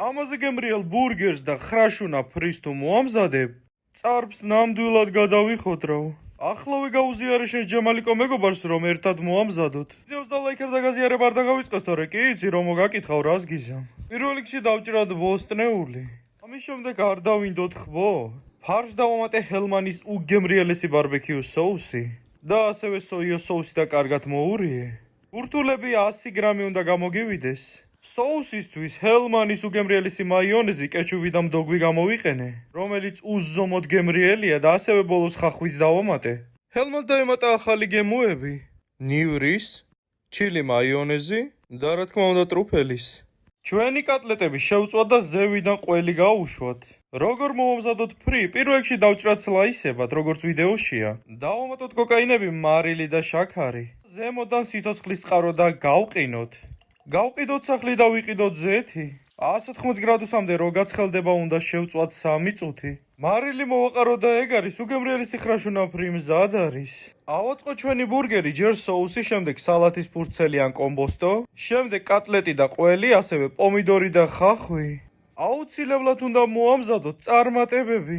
ამაზე გემრიელ ბურგერს და ხრაშუნა ფრის თუ მოამზადებ, წარბს ნამდვილად გადავიხოთრავ. ახლავე გაუზიარე შენს ჯემალიკო მეგობარს, რომ ერთად მოამზადოთ. ვიდეოს და ლაიქებ და გაზიარებ არ დაგავიწყეს, თორე კი იცი რომ მოგაკითხავ რას გიზამ. პირველ რიგში დავჭრად ბოსტნეული. ამის შემდეგ არ დავინდოთ ხბო. ფარშს დავამატე ჰელმანის უგემრიელესი ბარბეკიუს соуსი და ასევე სოიო соуსი და კარგად მოურიე. ურთულები 100 გრამი უნდა გამოგივიდეს. соусისთვის ჰელმანის უგემრიელესი მაიონეზი, კეჩუპი და მდოგვი გამოვიყენე, რომელიც უზომოდ გემრიელია და ასევე ბოლოს ხახვიც დავამატე. ჰელმანს დაემატა ახალი გემოები, ნივრის, ჩილი მაიონეზი და რა თქმა უნდა ტრუფელის. ჩვენი კატლეტები შევწვათ და ზევიდან ყველი გაუშვათ. როგორ მოვამზადოთ ფრი? პირველ რიგში დავჭრათ სლაისებად, როგორც ვიდეოშია. დავამატოთ კოკაინები, მარილი და შაქარი. ზემოდან სიცოცხლის წყარო და გავყინოთ. გავყიდოთ სახლი და ვიყიდოთ ზეთი. 180 გრადუსამდე რო გაცხელდება უნდა შევწვათ 3 წუთი. მარილი მოვაყაროთ და ეგ არის უგემრიელესი ხრაშუნა ფრი მზად არის. ავაწყოთ ჩვენი ბურგერი, ჯერ соуსი, შემდეგ სალათის ფურცელი ან კომბოსტო, შემდეგ კატლეტი და ყველი, ასევე პომიდორი და ხახვი. აუცილებლად უნდა მოამზადოთ წარმატებები.